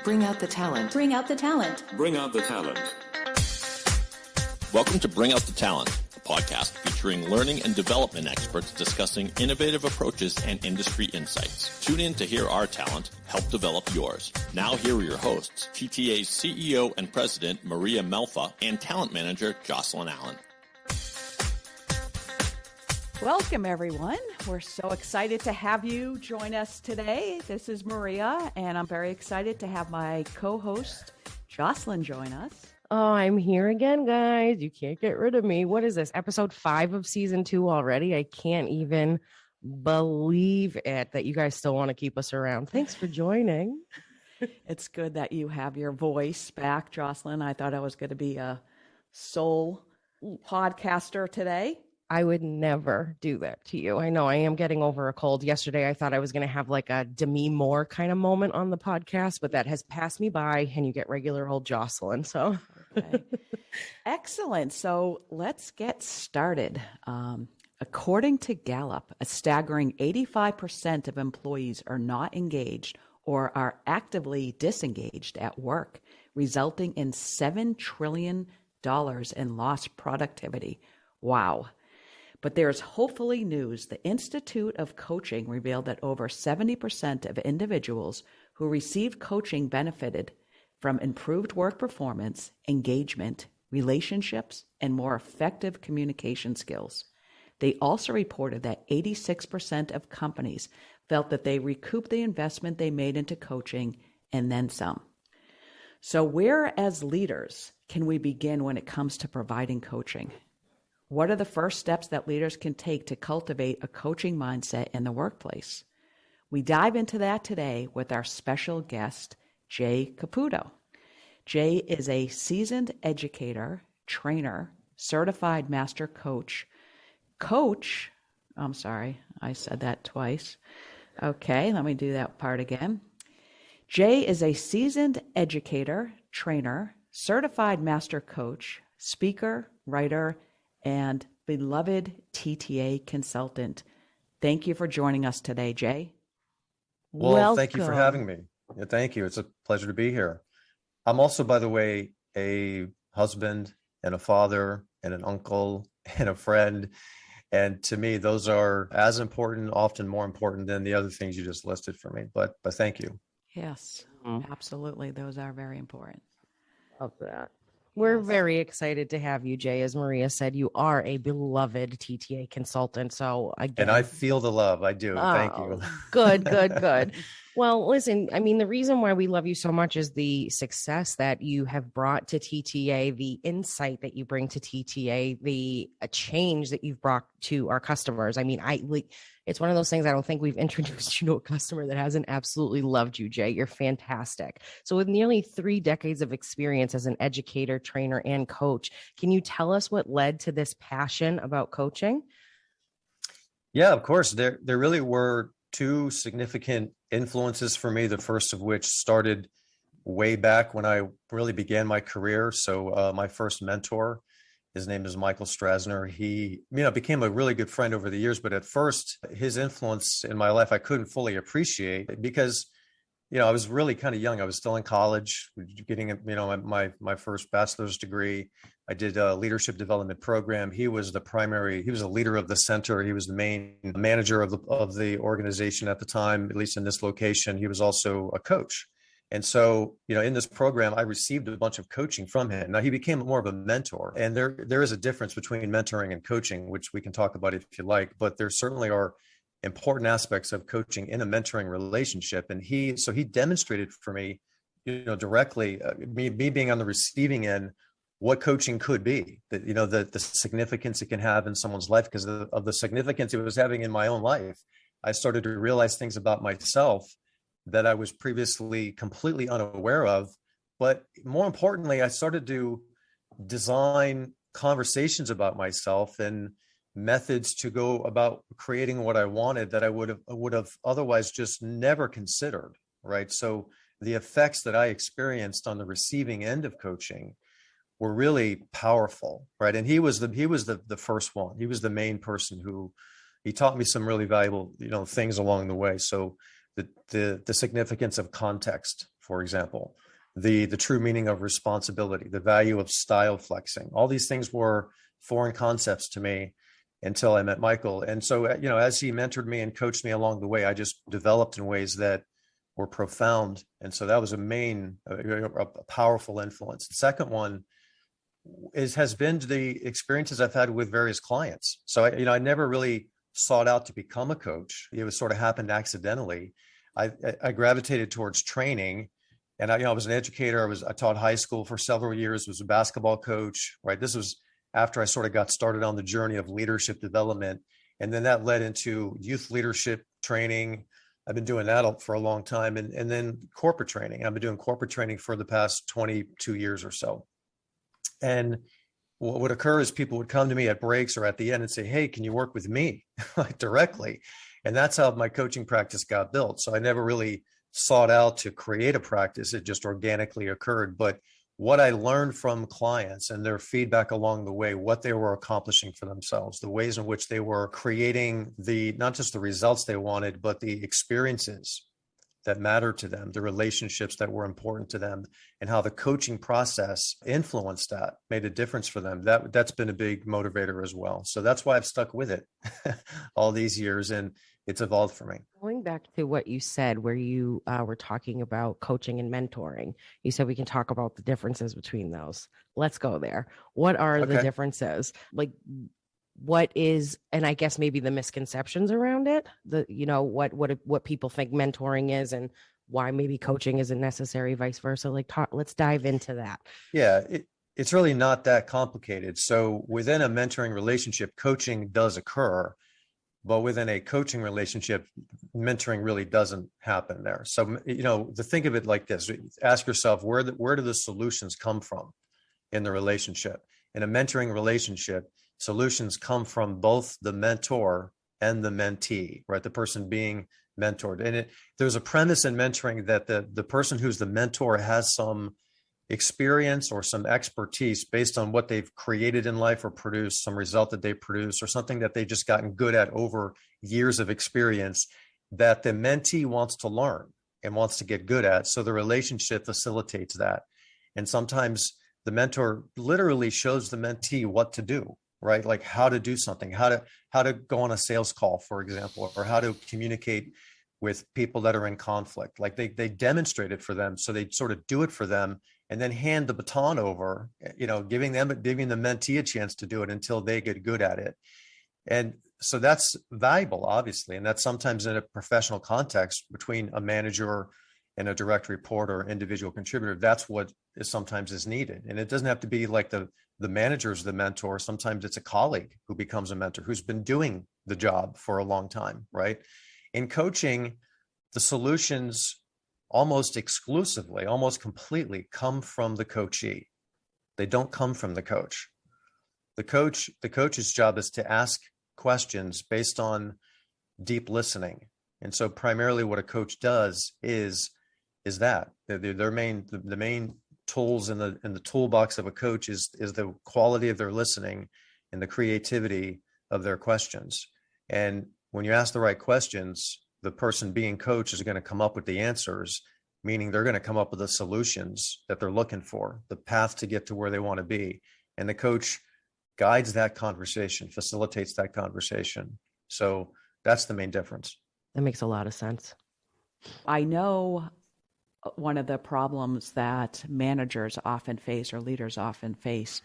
Bring out the talent. Bring out the talent. Bring out the talent. Welcome to Bring Out the Talent, a podcast featuring learning and development experts discussing innovative approaches and industry insights. Tune in to hear our talent help develop yours. Now here are your hosts, TTA's CEO and President Maria Melfa and Talent Manager Jocelyn Allen. Welcome, everyone. We're so excited to have you join us today. This is Maria, and I'm very excited to have my co-host, Jocelyn, join us. Oh, I'm here again, guys. You can't get rid of me. What is this? Episode 5 of season 2 already? I can't even believe it that you guys still want to keep us around. Thanks for joining. It's good that you have your voice back, Jocelyn. I thought I was going to be a sole podcaster today. I would never do that to you. I know I am getting over a cold. Yesterday, I thought I was going to have like a Demi Moore kind of moment on the podcast, but that has passed me by and you get regular old Jocelyn. So, okay. Excellent. So let's get started. According to Gallup, a staggering 85% of employees are not engaged or are actively disengaged at work, resulting in $7 trillion in lost productivity. Wow. But there's hopefully news. The Institute of Coaching revealed that over 70% of individuals who received coaching benefited from improved work performance, engagement, relationships, and more effective communication skills. They also reported that 86% of companies felt that they recouped the investment they made into coaching and then some. So where, as leaders, can we begin when it comes to providing coaching? What are the first steps that leaders can take to cultivate a coaching mindset in the workplace? We dive into that today with our special guest, Jay Caputo. Jay is a seasoned educator, trainer, certified master coach. I'm sorry, I said that twice. Okay, let me do that part again. Jay is a seasoned educator, trainer, certified master coach, speaker, writer, and beloved TTA consultant. Thank you for joining us today, Jay. Well, Welcome. Thank you for having me. Yeah, thank you. It's a pleasure to be here. I'm also, by the way, a husband and a father and an uncle and a friend. And to me, those are as important, often more important than the other things you just listed for me. But thank you. Yes, absolutely. Those are very important. Love that. We're very excited to have you, Jay. As Maria said, you are a beloved TTA consultant. So again, And I feel the love. I do. Thank you. Good. Well, listen, I mean, the reason why we love you so much is the success that you have brought to TTA, the insight that you bring to TTA, the change that you've brought to our customers. I mean, it's one of those things I don't think we've introduced you to a customer that hasn't absolutely loved you, Jay. You're fantastic. So with nearly 3 decades of experience as an educator, trainer, and coach, can you tell us what led to this passion about coaching? Yeah, of course. There really were 2 significant influences for me, the first of which started way back when I really began my career. So my first mentor, his name is Michael Strasner. He, became a really good friend over the years, but at first his influence in my life, I couldn't fully appreciate because, I was really kind of young. I was still in college, getting, my first bachelor's degree. I did a leadership development program. He was a leader of the center. He was the main manager of the organization at the time, at least in this location. He was also a coach. And so, in this program, I received a bunch of coaching from him. Now, he became more of a mentor. And there is a difference between mentoring and coaching, which we can talk about if you like. But there certainly are important aspects of coaching in a mentoring relationship. And he demonstrated for me, directly, me being on the receiving end, what coaching could be, that, the significance it can have in someone's life because of the significance it was having in my own life. I started to realize things about myself that I was previously completely unaware of. But more importantly, I started to design conversations about myself and methods to go about creating what I wanted that I would have otherwise just never considered, right? So the effects that I experienced on the receiving end of coaching were really powerful, right? And he was the first one. He was the main person who he taught me some really valuable, things along the way. So the significance of context for example, the true meaning of responsibility, the value of style flexing. All these things were foreign concepts to me until I met Michael. And so, as he mentored me and coached me along the way, I just developed in ways that were profound. And so that was a powerful influence. The second one has been the experiences I've had with various clients. So I never really sought out to become a coach. It was sort of happened accidentally. I gravitated towards training, and I was an educator. I taught high school for several years, was a basketball coach, right? This was after I sort of got started on the journey of leadership development. And then that led into youth leadership training. I've been doing that for a long time. And then corporate training. I've been doing corporate training for the past 22 years or so. And what would occur is people would come to me at breaks or at the end and say, hey, can you work with me directly? And that's how my coaching practice got built. So I never really sought out to create a practice. It just organically occurred. But what I learned from clients and their feedback along the way, what they were accomplishing for themselves, the ways in which they were creating not just the results they wanted, but the experiences that mattered to them, the relationships that were important to them, and how the coaching process influenced that, made a difference for them. That's been a big motivator as well. So that's why I've stuck with it all these years, and it's evolved for me. Going back to what you said, where you were talking about coaching and mentoring, you said we can talk about the differences between those. Let's go there. What are the differences? Like, what is, and I guess maybe the misconceptions around it, what people think mentoring is and why maybe coaching isn't necessary, vice versa. Let's dive into that. Yeah, it's really not that complicated. So within a mentoring relationship, coaching does occur. But within a coaching relationship, mentoring really doesn't happen there. So, to think of it like this, ask yourself, where do the solutions come from in the relationship? In a mentoring relationship, solutions come from both the mentor and the mentee, right? The person being mentored. And there's a premise in mentoring that the person who's the mentor has some experience or some expertise based on what they've created in life or produced, some result that they produce, or something that they've just gotten good at over years of experience that the mentee wants to learn and wants to get good at. So the relationship facilitates that. And sometimes the mentor literally shows the mentee what to do, right? Like how to do something, how to go on a sales call, for example, or how to communicate with people that are in conflict. Like they demonstrate it for them. So they sort of do it for them and then hand the baton over, giving the mentee a chance to do it until they get good at it. And so that's valuable, obviously. And that's sometimes in a professional context between a manager and a direct report or individual contributor. That's what sometimes is needed. And it doesn't have to be like the manager is the mentor. Sometimes it's a colleague who becomes a mentor, who's been doing the job for a long time, right? In coaching, the solutions almost exclusively, almost completely come from the coachee. They don't come from the coach. The coach's job is to ask questions based on deep listening. And so primarily what a coach does is that the main tools in the toolbox of a coach is the quality of their listening and the creativity of their questions. And when you ask the right questions, the person being coached is going to come up with the answers, meaning they're going to come up with the solutions that they're looking for, the path to get to where they want to be. And the coach guides that conversation, facilitates that conversation. So that's the main difference. That makes a lot of sense. I know one of the problems that managers often face or leaders often face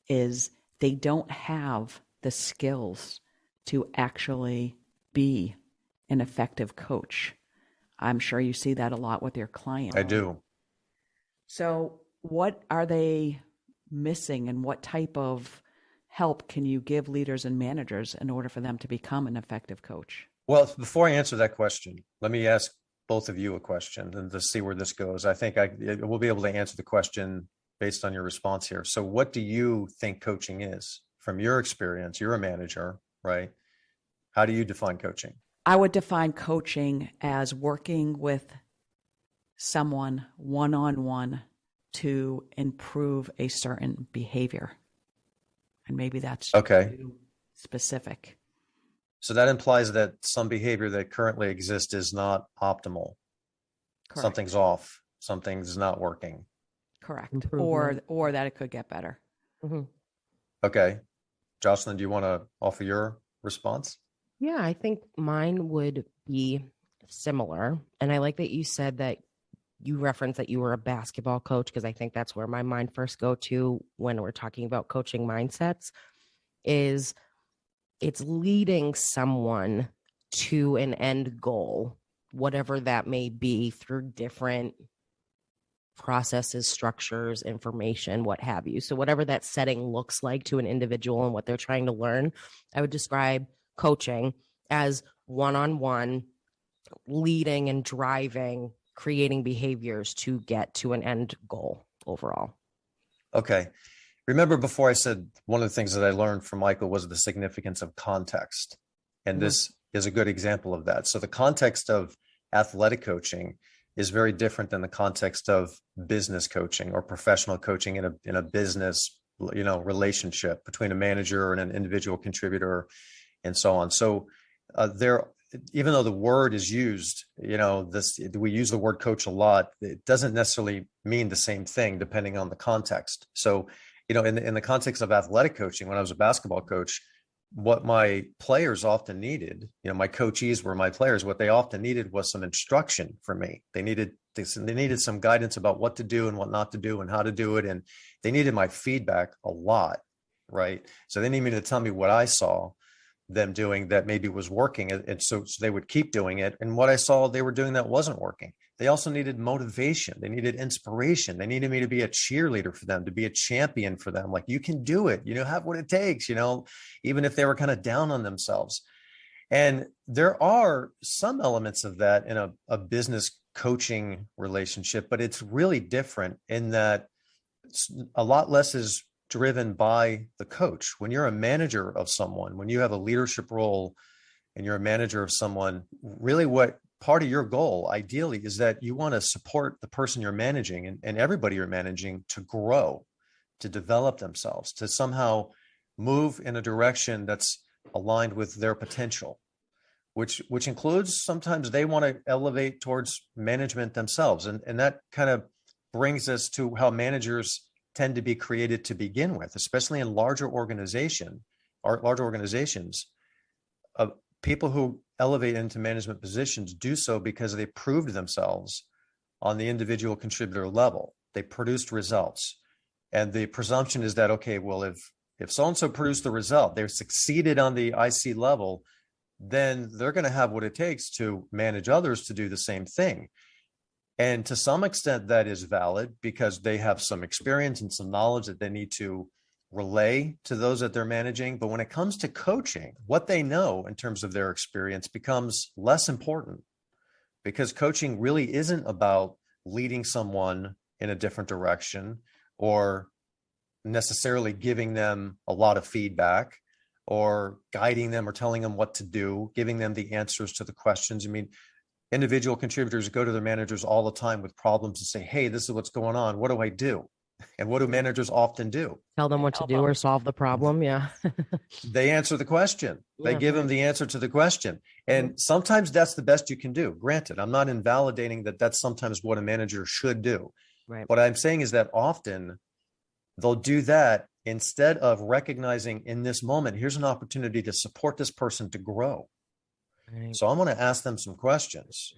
is they don't have the skills to actually be an effective coach. I'm sure you see that a lot with your clients. I do. So what are they missing and what type of help can you give leaders and managers in order for them to become an effective coach? Well, before I answer that question, let me ask both of you a question and to see where this goes. I think we'll be able to answer the question based on your response here. So what do you think coaching is? From your experience, you're a manager, right? How do you define coaching? I would define coaching as working with someone one-on-one to improve a certain behavior. And maybe that's okay. Too specific. So that implies that some behavior that currently exists is not optimal. Correct. Something's off. something's not working. Correct. Or that it could get better. Mm-hmm. Okay. Jocelyn, do you want to offer your response? Yeah, I think mine would be similar. And I like that you said that you referenced that you were a basketball coach, because I think that's where my mind first go to when we're talking about coaching mindsets is it's leading someone to an end goal, whatever that may be, through different processes, structures, information, what have you. So whatever that setting looks like to an individual and what they're trying to learn, I would describe coaching as one-on-one leading and driving, creating behaviors to get to an end goal overall. Okay. Remember before I said one of the things that I learned from Michael was the significance of context. And this is a good example of that. So the context of athletic coaching is very different than the context of business coaching or professional coaching in a business, relationship between a manager and an individual contributor and so on. So even though the word is used, we use the word coach a lot, it doesn't necessarily mean the same thing depending on the context. So, in the context of athletic coaching, when I was a basketball coach, what my players often needed, my coachees were my players, what they often needed was some instruction from me. They needed some guidance about what to do and what not to do and how to do it. And they needed my feedback a lot, right? So they needed me to tell me what I saw them doing that maybe was working. And so they would keep doing it. And what I saw they were doing that wasn't working. They also needed motivation. They needed inspiration. They needed me to be a cheerleader for them, to be a champion for them. Like, you can do it, have what it takes, even if they were kind of down on themselves. And there are some elements of that in a business coaching relationship, but it's really different in that a lot less is driven by the coach. When you're a manager of someone, when you have a leadership role and you're a manager of someone, really what part of your goal ideally is that you want to support the person you're managing and everybody you're managing to grow, to develop themselves, to somehow move in a direction that's aligned with their potential, which includes sometimes they want to elevate towards management themselves. And that kind of brings us to how managers tend to be created to begin with, especially in larger organizations. People who elevate into management positions do so because they proved themselves on the individual contributor level. They produced results. And the presumption is that, okay, well, if so-and-so produced the result, they're succeeded on the IC level, then they're going to have what it takes to manage others to do the same thing. And to some extent that is valid because they have some experience and some knowledge that they need to relay to those that they're managing. But when it comes to coaching, what they know in terms of their experience becomes less important, because coaching really isn't about leading someone in a different direction or necessarily giving them a lot of feedback or guiding them or telling them what to do, giving them the answers to the questions. I mean, individual contributors go to their managers all the time with problems and say, hey, this is what's going on. What do I do? And what do managers often do? Tell them what to do or solve the problem. Yeah. They answer the question. They give them the answer to the question. And sometimes that's the best you can do. Granted, I'm not invalidating that that's sometimes what a manager should do. Right. What I'm saying is that often they'll do that instead of recognizing in this moment, here's an opportunity to support this person to grow. Right. So I'm going to ask them some questions,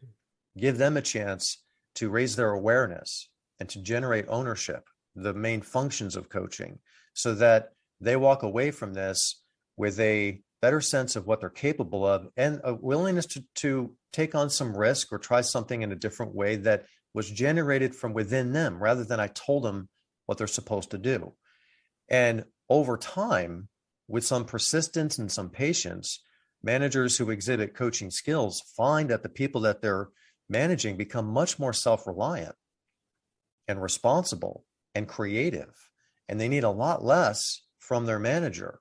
give them a chance to raise their awareness and to generate ownership, the main functions of coaching, so that they walk away from this with a better sense of what they're capable of and a willingness to take on some risk or try something in a different way that was generated from within them rather than I told them what they're supposed to do. And over time, with some persistence and some patience, managers who exhibit coaching skills find that the people that they're managing become much more self-reliant and responsible and creative, and they need a lot less from their manager.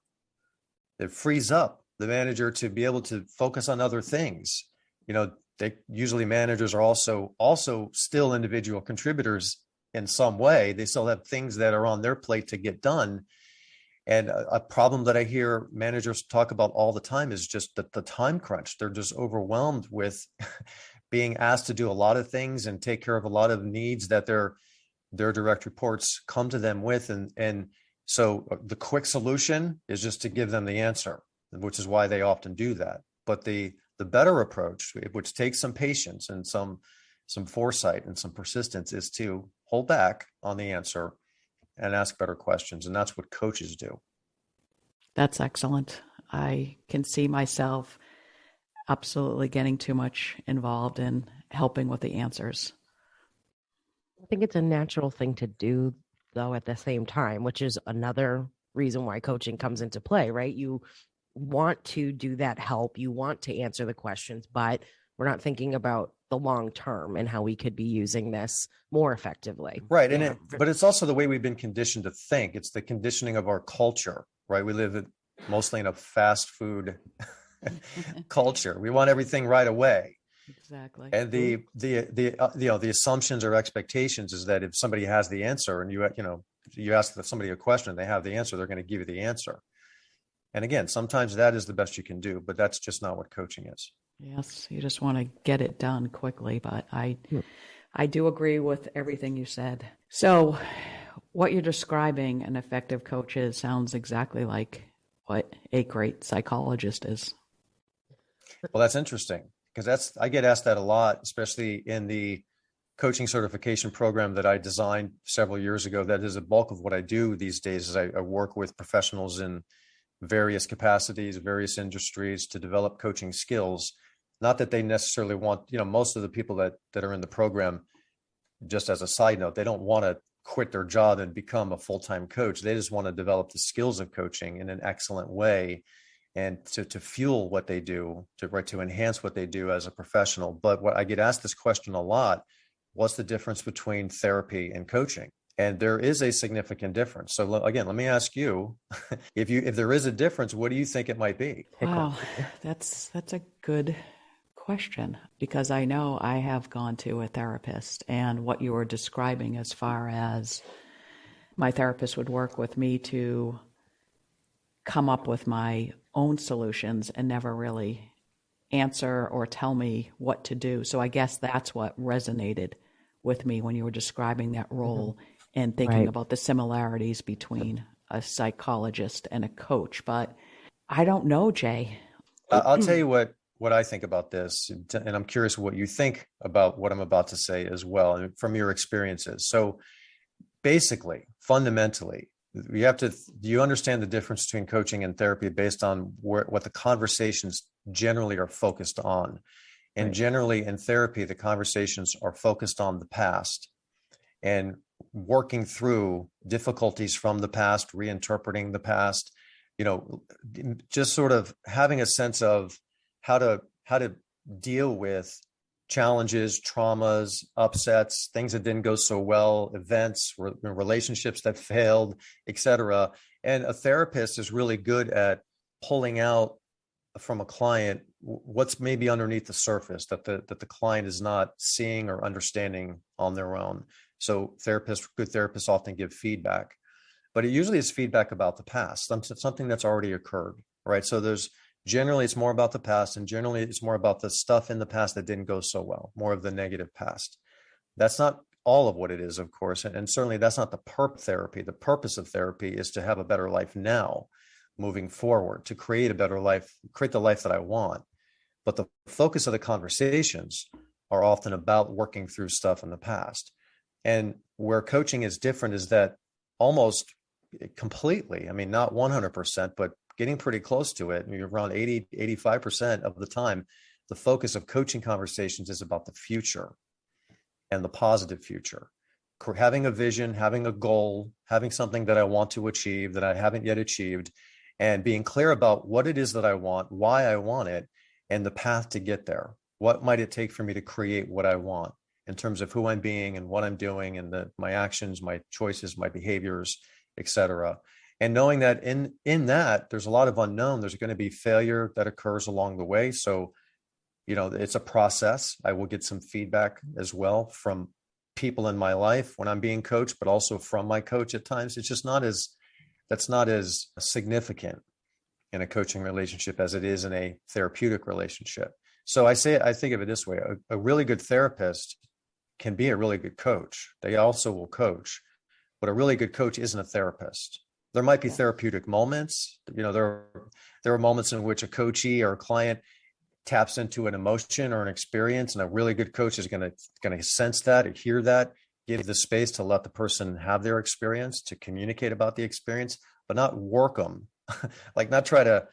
It frees up the manager to be able to focus on other things. Managers are also still individual contributors in some way. They still have things that are on their plate to get done. And a problem that I hear managers talk about all the time is just the time crunch. They're just overwhelmed with being asked to do a lot of things and take care of a lot of needs that their direct reports come to them with. And so the quick solution is just to give them the answer, which is why they often do that. But the better approach, which takes some patience and some foresight and some persistence, is to hold back on the answer and ask better questions. And that's what coaches do. That's excellent. I can see myself absolutely getting too much involved in helping with the answers. I think it's a natural thing to do, though, at the same time, which is another reason why coaching comes into play, right? You want to do that help, you want to answer the questions, but we're not thinking about the long term and how we could be using this more effectively. Right. And but it's also the way we've been conditioned to think. It's the conditioning of our culture, right? We live mostly in a fast food culture. We want everything right away. Exactly. And the assumptions or expectations is that if somebody has the answer and you ask somebody a question and they have the answer, they're going to give you the answer. And again, sometimes that is the best you can do, but that's just not what coaching is. Yes, you just want to get it done quickly, but I do agree with everything you said. So what you're describing, an effective coach is, sounds exactly like what a great psychologist is. Well, that's interesting because I get asked that a lot, especially in the coaching certification program that I designed several years ago. That is a bulk of what I do these days. Is I work with professionals in various capacities, various industries to develop coaching skills. Not that they necessarily want, most of the people that are in the program, just as a side note, they don't want to quit their job and become a full-time coach. They just want to develop the skills of coaching in an excellent way and to fuel what they do, to enhance what they do as a professional. But what I get asked this question a lot, what's the difference between therapy and coaching? And there is a significant difference. So again, let me ask you, if there is a difference, what do you think it might be? Wow, that's a good question, because I know I have gone to a therapist, and what you were describing as far as my therapist would work with me to come up with my own solutions and never really answer or tell me what to do. So I guess that's what resonated with me when you were describing that role and thinking about the similarities between a psychologist and a coach. But I don't know, Jay. I'll tell you what I think about this, and I'm curious what you think about what I'm about to say as well, and from your experiences. So basically, fundamentally, do you understand the difference between coaching and therapy based on what the conversations generally are focused on? And generally in therapy, the conversations are focused on the past and working through difficulties from the past, reinterpreting the past, just sort of having a sense of how to deal with challenges, traumas, upsets, things that didn't go so well, events, relationships that failed, etc. And a therapist is really good at pulling out from a client what's maybe underneath the surface that the client is not seeing or understanding on their own. So good therapists often give feedback, but it usually is feedback about the past, something that's already occurred, right? So generally it's more about the past, and generally it's more about the stuff in the past that didn't go so well, more of the negative past. That's not all of what it is, of course, and certainly that's not the therapy. The purpose of therapy is to have a better life now, moving forward, to create a better life, create the life that I want. But the focus of the conversations are often about working through stuff in the past. And where coaching is different is that almost completely, I mean, not 100%, but getting pretty close to it, around 80, 85% of the time, the focus of coaching conversations is about the future and the positive future. Having a vision, having a goal, having something that I want to achieve that I haven't yet achieved, and being clear about what it is that I want, why I want it, and the path to get there. What might it take for me to create what I want in terms of who I'm being and what I'm doing and my actions, my choices, my behaviors, etc. And knowing that in that there's a lot of unknown, there's going to be failure that occurs along the way. So, it's a process. I will get some feedback as well from people in my life when I'm being coached, but also from my coach at times. It's just that's not as significant in a coaching relationship as it is in a therapeutic relationship. So I think of it this way: a really good therapist can be a really good coach. They also will coach, but a really good coach isn't a therapist. There might be therapeutic moments. There are moments in which a coachee or a client taps into an emotion or an experience, and a really good coach is going to sense that or hear that, give the space to let the person have their experience, to communicate about the experience, but not work them, like not try to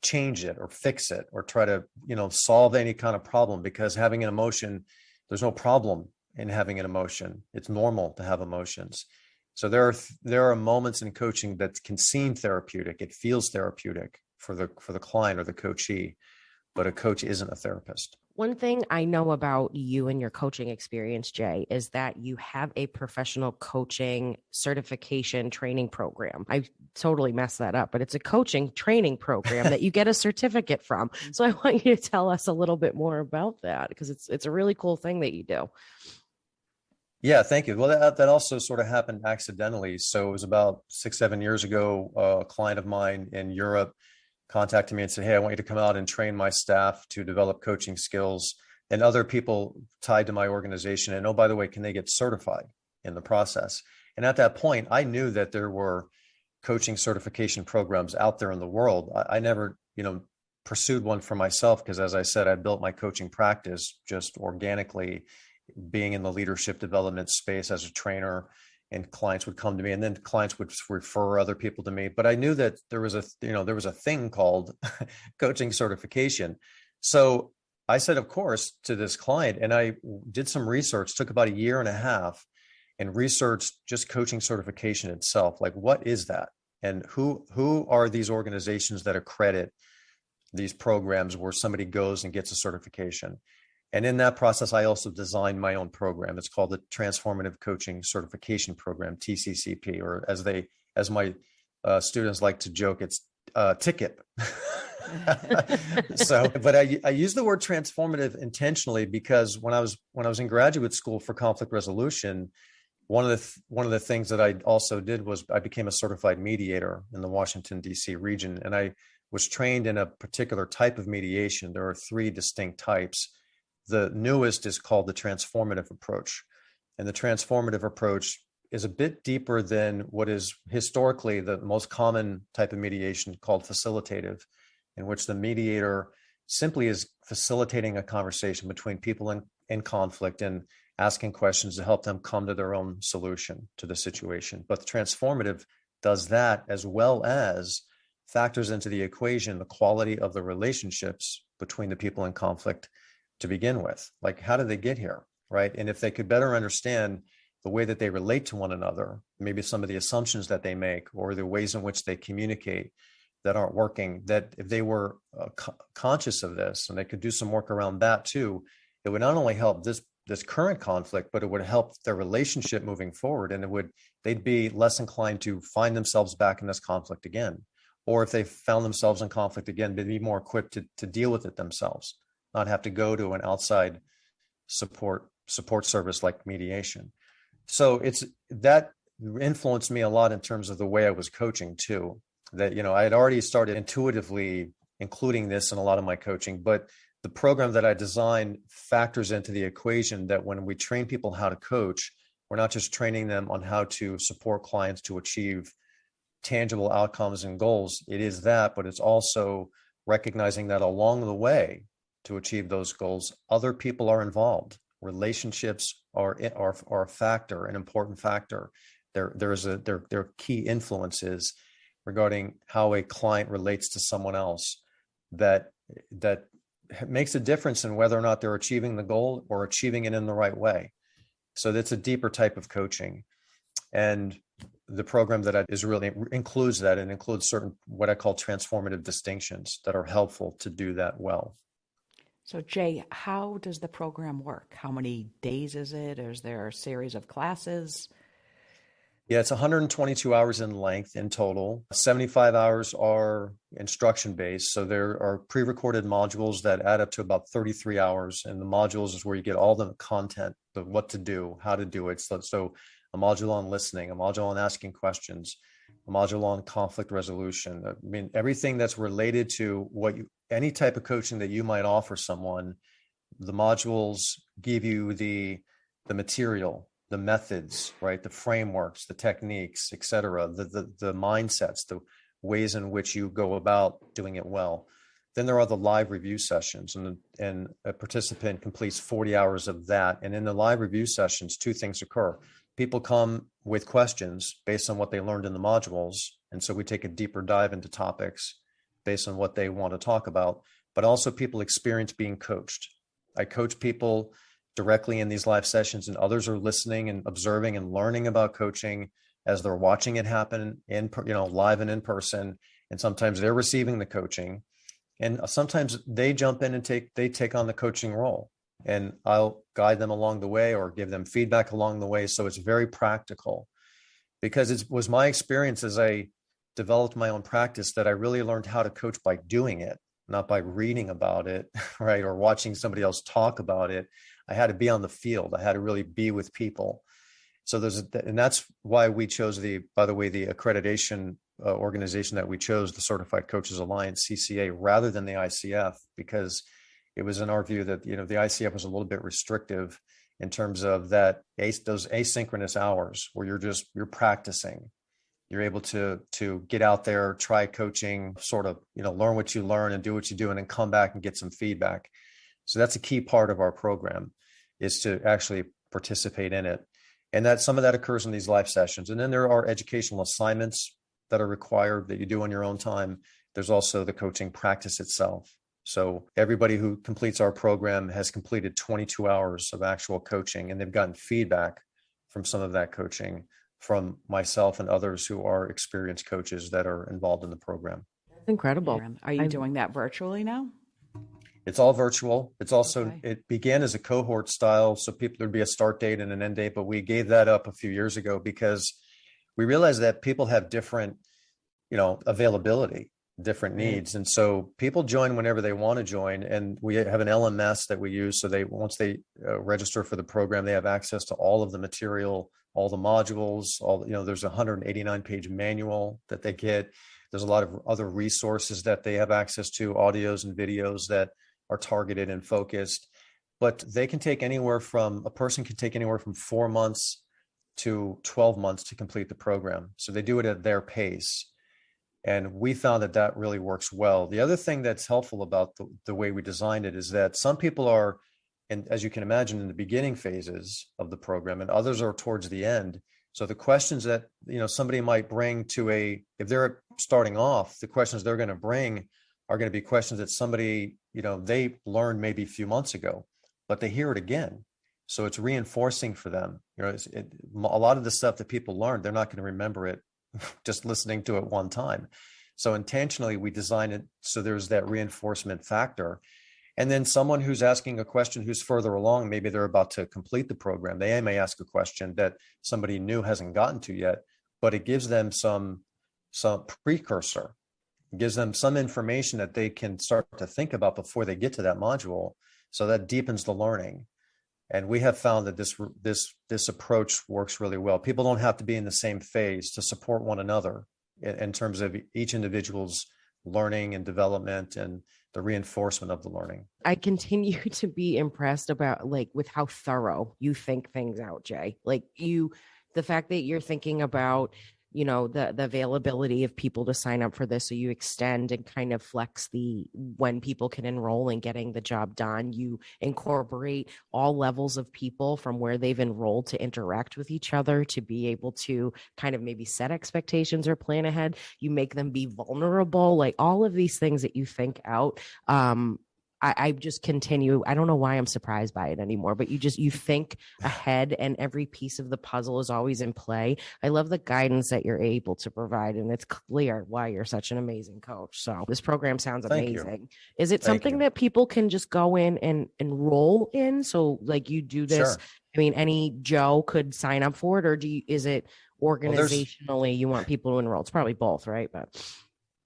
change it or fix it or try to solve any kind of problem, because having an emotion, there's no problem in having an emotion. It's normal to have emotions. So there are moments in coaching that can seem therapeutic. It feels therapeutic for the client or the coachee, but a coach isn't a therapist. One thing I know about you and your coaching experience, Jay, is that you have a professional coaching certification training program. I totally messed that up, but it's a coaching training program that you get a certificate from. So I want you to tell us a little bit more about that, because it's a really cool thing that you do. Yeah, thank you. Well, that also sort of happened accidentally. So it was about 6-7 years ago, a client of mine in Europe contacted me and said, "Hey, I want you to come out and train my staff to develop coaching skills and other people tied to my organization. And oh, by the way, can they get certified in the process?" And at that point, I knew that there were coaching certification programs out there in the world. I never, pursued one for myself because, as I said, I built my coaching practice just organically, being in the leadership development space as a trainer, and clients would come to me, and then clients would refer other people to me. But I knew that there was a thing called coaching certification. So I said, of course, to this client, and I did some research, took about 1.5 years, and researched just coaching certification itself. Like, what is that? And who are these organizations that accredit these programs where somebody goes and gets a certification? And in that process, I also designed my own program. It's called the Transformative Coaching Certification Program, TCCP, or as my students like to joke, it's TICIP. But I use the word transformative intentionally because when I was in graduate school for conflict resolution, one of the things that I also did was I became a certified mediator in the Washington, D.C. region, and I was trained in a particular type of mediation. There are 3 distinct types. The newest is called the transformative approach. And the transformative approach is a bit deeper than what is historically the most common type of mediation, called facilitative, in which the mediator simply is facilitating a conversation between people in conflict and asking questions to help them come to their own solution to the situation. But the transformative does that, as well as factors into the equation the quality of the relationships between the people in conflict to begin with. Like, how did they get here, right? And if they could better understand the way that they relate to one another, maybe some of the assumptions that they make or the ways in which they communicate that aren't working, that if they were conscious of this and they could do some work around that too, it would not only help this current conflict, but it would help their relationship moving forward. And they'd be less inclined to find themselves back in this conflict again. Or if they found themselves in conflict again, they'd be more equipped to deal with it themselves, not have to go to an outside support service like mediation. So that influenced me a lot in terms of the way I was coaching too. That, I had already started intuitively including this in a lot of my coaching, but the program that I designed factors into the equation that when we train people how to coach, we're not just training them on how to support clients to achieve tangible outcomes and goals. It is that, but it's also recognizing that along the way to achieve those goals, other people are involved. Relationships are a factor, an important factor. There are key influences regarding how a client relates to someone else that makes a difference in whether or not they're achieving the goal or achieving it in the right way. So that's a deeper type of coaching. And the program that is really includes that, and includes certain what I call transformative distinctions that are helpful to do that well. So Jay, how does the program work? How many days is it? Is there a series of classes? Yeah, it's 122 hours in length in total. 75 hours are instruction based. So there are pre-recorded modules that add up to about 33 hours. And the modules is where you get all the content, the what to do, how to do it. So a module on listening, a module on asking questions, a module on conflict resolution. I mean, everything that's related to any type of coaching that you might offer someone, the modules give you the material, the methods, right? The frameworks, the techniques, et cetera, the mindsets, the ways in which you go about doing it well. Then there are the live review sessions, and a participant completes 40 hours of that. And in the live review sessions, two things occur. People come with questions based on what they learned in the modules. And so we take a deeper dive into topics based on what they want to talk about, but also people experience being coached. I coach people directly in these live sessions, and others are listening and observing and learning about coaching as they're watching it happen in, live and in person. And sometimes they're receiving the coaching, and sometimes they jump in and take on the coaching role, and I'll guide them along the way or give them feedback along the way. So it's very practical, because it was my experience as I developed my own practice that I really learned how to coach by doing it, not by reading about it, right? Or watching somebody else talk about it. I had to be on the field. I had to really be with people. So and that's why we chose by the way, the accreditation organization that we chose, the Certified Coaches Alliance, CCA, rather than the ICF, because it was in our view that, the ICF was a little bit restrictive in terms of those asynchronous hours where you're practicing. You're able to get out there, try coaching, sort of, learn what you learn and do what you do, and then come back and get some feedback. So that's a key part of our program, is to actually participate in it. And that some of that occurs in these live sessions. And then there are educational assignments that are required that you do on your own time. There's also the coaching practice itself. So everybody who completes our program has completed 22 hours of actual coaching, and they've gotten feedback from some of that coaching from myself and others who are experienced coaches that are involved in the program. That's incredible. Are you doing that virtually now? It's all virtual. It's also, Okay. It began as a cohort style. So there'd be a start date and an end date, but we gave that up a few years ago because we realized that people have different, availability, different needs. And so people join whenever they want to join. And we have an LMS that we use. So once they register for the program, they have access to all of the material, all the modules, there's a 189-page manual that they get. There's a lot of other resources that they have access to, audios and videos that are targeted and focused. But a person can take anywhere from 4 months to 12 months to complete the program. So they do it at their pace. And we found that really works well. The other thing that's helpful about the way we designed it is that some people are, and as you can imagine, in the beginning phases of the program, and others are towards the end. So the questions that, somebody might bring if they're starting off, the questions they're going to bring are going to be questions that somebody, they learned maybe a few months ago, but they hear it again. So it's reinforcing for them. A lot of the stuff that people learned, they're not going to remember it just listening to it one time. So intentionally, we design it so there's that reinforcement factor. And then someone who's asking a question who's further along, maybe they're about to complete the program, they may ask a question that somebody new hasn't gotten to yet, but it gives them some precursor. It gives them some information that they can start to think about before they get to that module. So that deepens the learning. And we have found that this approach works really well. People don't have to be in the same phase to support one another in terms of each individual's learning and development and the reinforcement of the learning. I continue to be impressed with how thorough you think things out, Jay. The fact that you're thinking about, the availability of people to sign up for this. So you extend and kind of flex when people can enroll in getting the job done. You incorporate all levels of people from where they've enrolled to interact with each other, to be able to kind of maybe set expectations or plan ahead. You make them be vulnerable, all of these things that you think out. I just continue. I don't know why I'm surprised by it anymore, but you think ahead, and every piece of the puzzle is always in play. I love the guidance that you're able to provide, and it's clear why you're such an amazing coach. So this program sounds amazing. Is it something that people can just go in and enroll in? So you do this, Sure. I mean, any Joe could sign up for it, or is it organizationally you want people to enroll? It's probably both, right? But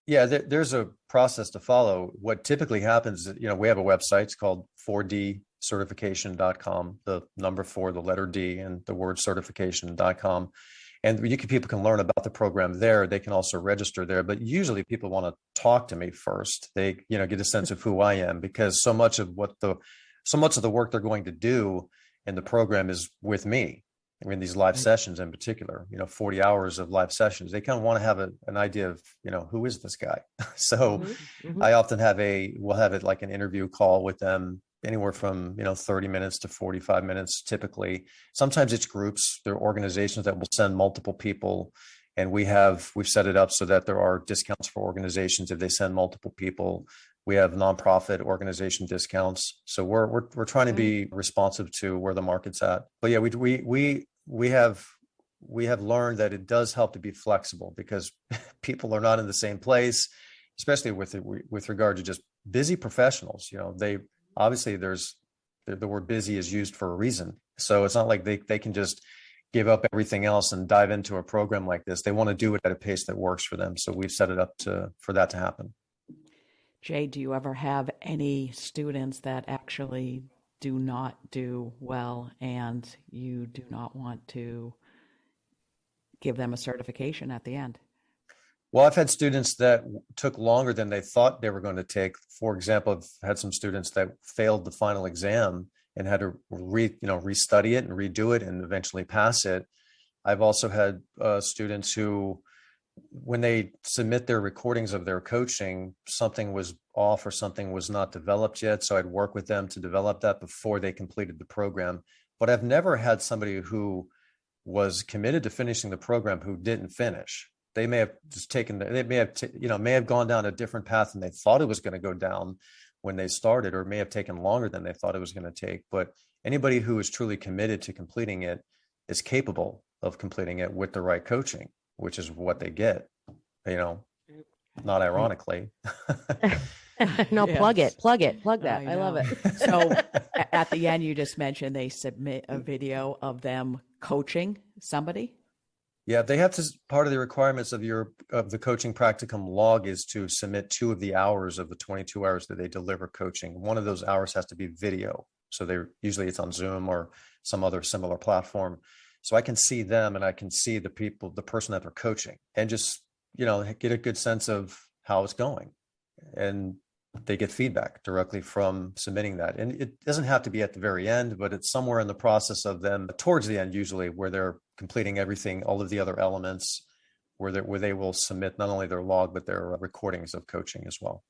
yeah, there's a process to follow. What typically happens is, we have a website. It's called 4dcertification.com, the number 4, the letter D, and the word certification.com. And people can learn about the program there. They can also register there, but usually people want to talk to me first. They, get a sense of who I am, because so much of the work they're going to do in the program is with me. I mean, these live sessions in particular, 40 hours of live sessions, they kind of want to have an idea of, who is this guy? So I often we'll have it like an interview call with them, anywhere from, 30 minutes to 45 minutes, typically. Sometimes it's groups. There are organizations that will send multiple people. And we've set it up so that there are discounts for organizations if they send multiple people. We have nonprofit organization discounts. So we're trying to be responsive to where the market's at. But yeah, we have learned that it does help to be flexible, because people are not in the same place, especially with regard to just busy professionals. They obviously the word busy is used for a reason. So it's not like they can just give up everything else and dive into a program like this. They want to do it at a pace that works for them. So we've set it up for that to happen. Jay, do you ever have any students that actually do not do well and you do not want to give them a certification at the end? Well, I've had students that took longer than they thought they were going to take. For example, I've had some students that failed the final exam and had to restudy it and redo it and eventually pass it. I've also had students who, when they submit their recordings of their coaching, something was off or something was not developed yet. So I'd work with them to develop that before they completed the program. But I've never had somebody who was committed to finishing the program who didn't finish. They may have just may have gone down a different path than they thought it was going to go down when they started, or may have taken longer than they thought it was going to take. But anybody who is truly committed to completing it is capable of completing it with the right coaching, which is what they get, not ironically. No, yes. Plug that. I love it. So at the end, you just mentioned they submit a video of them coaching somebody. Yeah, they have to. Part of the requirements of the coaching practicum log is to submit 2 of the hours of the 22 hours that they deliver coaching. One of those hours has to be video. So usually it's on Zoom or some other similar platform. So I can see them and I can see the person that they're coaching, and just, get a good sense of how it's going. And they get feedback directly from submitting that. And it doesn't have to be at the very end, but it's somewhere in the process of them towards the end, usually, where they're completing everything, all of the other elements, where they will submit not only their log, but their recordings of coaching as well.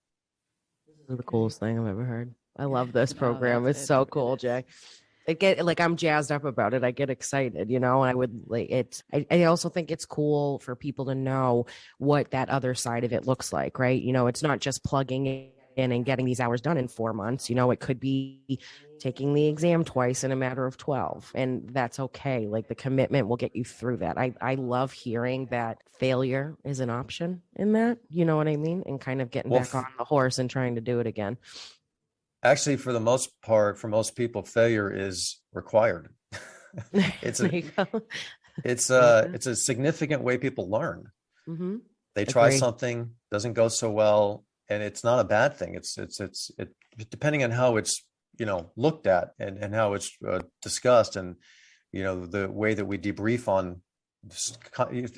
This is the coolest thing I've ever heard. I love this program. It's so cool, Jay. I'm jazzed up about it. I get excited, and I would I also think it's cool for people to know what that other side of it looks like, right? It's not just plugging in and getting these hours done in 4 months. It could be taking the exam twice in a matter of 12, and that's okay. Like, the commitment will get you through that. I love hearing that failure is an option in that, you know what I mean? And kind of getting back on the horse and trying to do it again. Actually, for the most part, for most people, failure is required. It's a significant way people learn. Mm-hmm. They try something, doesn't go so well, and it's not a bad thing. It's depending on how it's looked at and how it's discussed, and the way that we debrief on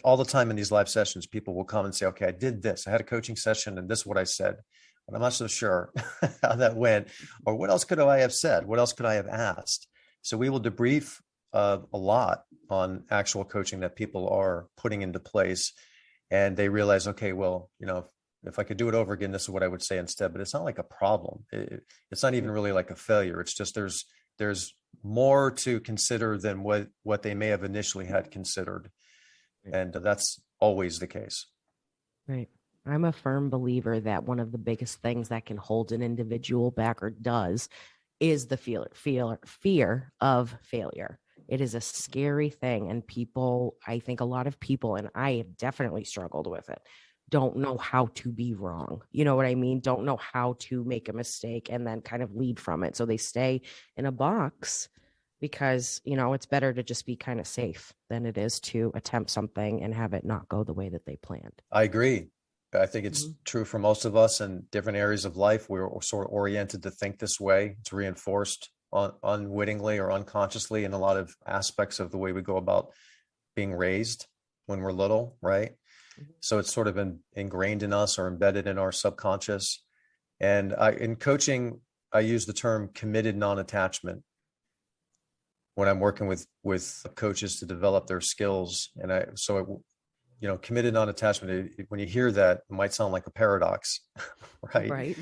all the time in these live sessions. People will come and say, "Okay, I did this. I had a coaching session, and this is what I said. But I'm not so sure how that went, or what else could I have said? What else could I have asked?" So we will debrief a lot on actual coaching that people are putting into place, and they realize, okay, well, if I could do it over again, this is what I would say instead. But it's not like a problem. It's not even really like a failure. It's just there's more to consider than what they may have initially had considered, and that's always the case. Right. I'm a firm believer that one of the biggest things that can hold an individual back, or does, is the fear of failure. It is a scary thing. And I think a lot of people, and I have definitely struggled with it, don't know how to be wrong. You know what I mean? Don't know how to make a mistake and then kind of lead from it. So they stay in a box because, it's better to just be kind of safe than it is to attempt something and have it not go the way that they planned. I agree. I think it's true for most of us in different areas of life. We're sort of oriented to think this way. It's reinforced unwittingly or unconsciously in a lot of aspects of the way we go about being raised. when we're little, right? So it's sort of ingrained in us or embedded in our subconscious. And in coaching, I use the term committed non-attachment when I'm working with coaches to develop their skills. And committed non-attachment, when you hear that, it might sound like a paradox, right? Right.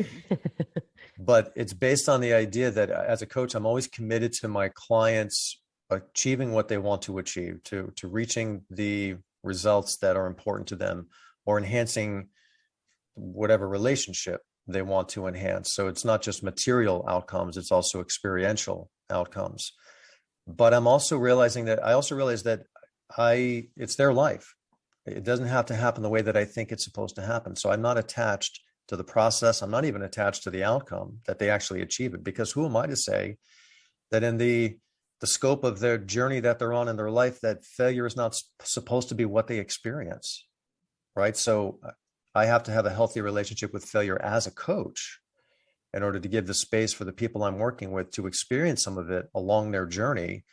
But it's based on the idea that as a coach, I'm always committed to my clients achieving what they want to achieve, to reaching the results that are important to them, or enhancing whatever relationship they want to enhance. So it's not just material outcomes, it's also experiential outcomes. But I also realize that it's their life. It doesn't have to happen the way that I think it's supposed to happen. So I'm not attached to the process. I'm not even attached to the outcome that they actually achieve it, because who am I to say that in the scope of their journey that they're on in their life, that failure is not supposed to be what they experience, right? So I have to have a healthy relationship with failure as a coach in order to give the space for the people I'm working with to experience some of it along their journey.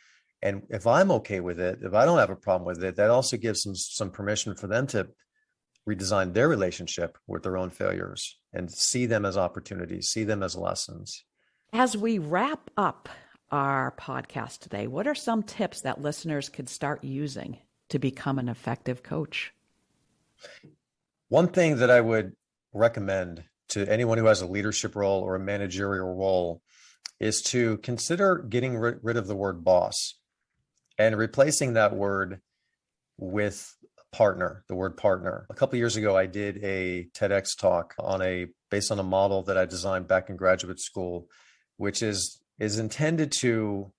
And if I'm okay with it, if I don't have a problem with it, that also gives some permission for them to redesign their relationship with their own failures and see them as opportunities, see them as lessons. As we wrap up our podcast today, what are some tips that listeners could start using to become an effective coach? One thing that I would recommend to anyone who has a leadership role or a managerial role is to consider getting rid of the word boss and replacing that word with partner, the word partner. A couple of years ago, I did a TEDx talk based on a model that I designed back in graduate school, which is intended to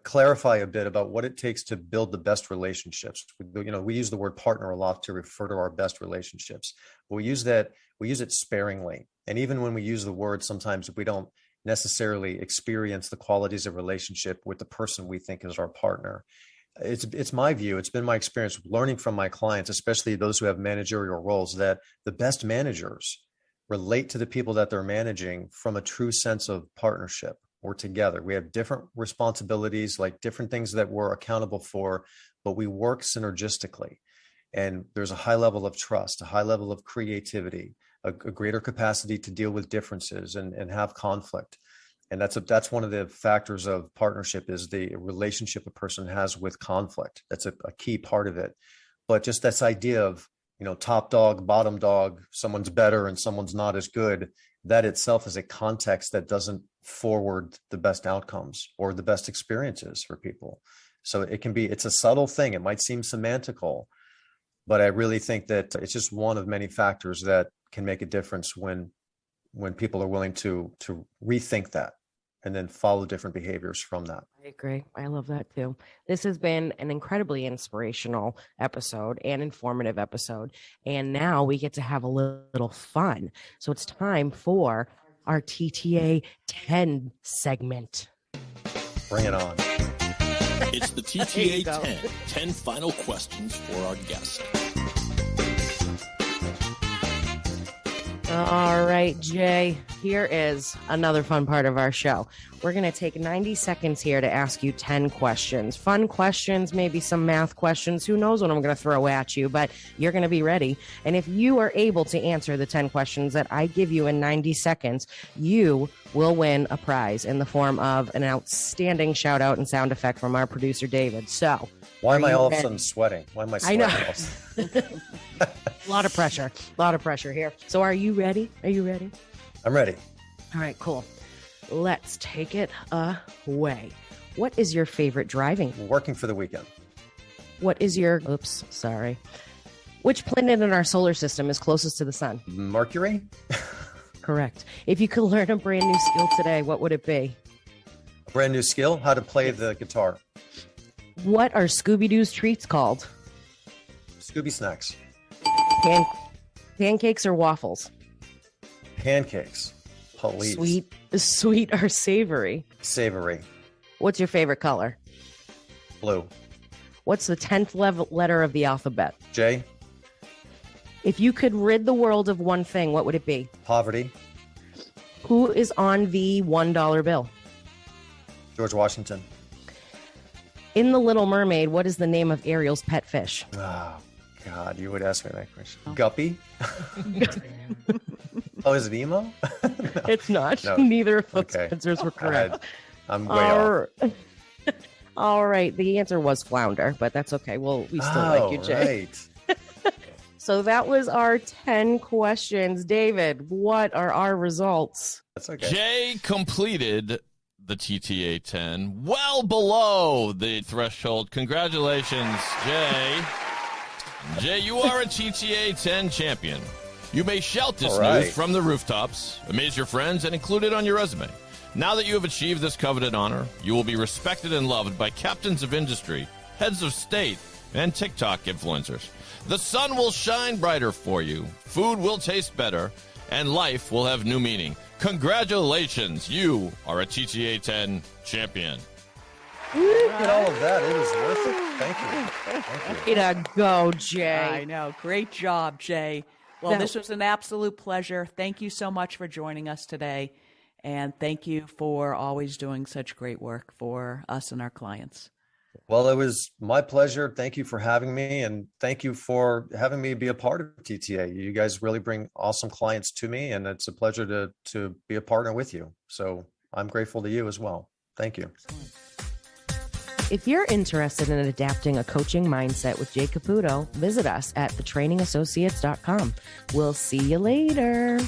clarify a bit about what it takes to build the best relationships. We use the word partner a lot to refer to our best relationships, but we use it sparingly. And even when we use the word, sometimes we don't necessarily experience the qualities of relationship with the person we think is our partner. It's my view, it's been my experience learning from my clients, especially those who have managerial roles, that the best managers relate to the people that they're managing from a true sense of partnership. We're together. We have different responsibilities, like different things that we're accountable for, but we work synergistically. And there's a high level of trust, a high level of creativity, a greater capacity to deal with differences and have conflict. And that's one of the factors of partnership, is the relationship a person has with conflict. That's a key part of it. But just this idea of, top dog, bottom dog, someone's better and someone's not as good, that itself is a context that doesn't forward the best outcomes or the best experiences for people. So it's a subtle thing. It might seem semantical, but I really think that it's just one of many factors that can make a difference when people are willing to rethink that and then follow different behaviors from that. I agree. I love that too. This has been an incredibly inspirational episode and informative episode. And now we get to have a little fun. So it's time for our TTA 10 segment. Bring it on. It's the TTA 10 final questions for our guest. All right, Jay, here is another fun part of our show. We're going to take 90 seconds here to ask you 10 questions. Fun questions, maybe some math questions. Who knows what I'm going to throw at you, but you're going to be ready. And if you are able to answer the 10 questions that I give you in 90 seconds, you will win a prize in the form of an outstanding shout out and sound effect from our producer, David. So why am I all of a sudden sweating? Why am I sweating? I know. A lot of pressure here. So are you ready? I'm ready. All right, cool. Let's take it away. What is your favorite driving? Working for the weekend. What is your, which planet in our solar system is closest to the sun? Mercury? Correct. If you could learn a brand new skill today, what would it be? A brand new skill? How to play the guitar. What are Scooby-Doo's treats called? Scooby snacks. Pancakes or waffles? Pancakes. Police. Sweet or savory? Savory. What's your favorite color? Blue. What's the 10th letter of the alphabet? J. If you could rid the world of one thing, what would it be? Poverty. Who is on the $1 bill? George Washington. In The Little Mermaid, what is the name of Ariel's pet fish? God, you would ask me that question. Guppy? Oh, is it emo? No. It's not. No. Neither of those Okay. answers were correct. I'm way off. All right. The answer was flounder, but that's okay. Well, we still like you, Jay. Right. So that was our 10 questions. David, what are our results? That's okay. Jay completed the TTA 10 well below the threshold. Congratulations, Jay. Jay, you are a TTA 10 champion. You may shout this news from the rooftops, amaze your friends, and include it on your resume. Now that you have achieved this coveted honor, you will be respected and loved by captains of industry, heads of state, and TikTok influencers. The sun will shine brighter for you, food will taste better, and life will have new meaning. Congratulations, you are a TTA 10 champion. Look at all of that. It was worth it. Thank you. Thank you. Way to go, Jay. I know. Great job, Jay. Well, this was an absolute pleasure. Thank you so much for joining us today. And thank you for always doing such great work for us and our clients. Well, it was my pleasure. Thank you for having me, and thank you for having me be a part of TTA. You guys really bring awesome clients to me, and it's a pleasure to be a partner with you. So I'm grateful to you as well. Thank you. If you're interested in adapting a coaching mindset with Jay Caputo, visit us at thetrainingassociates.com. We'll see you later.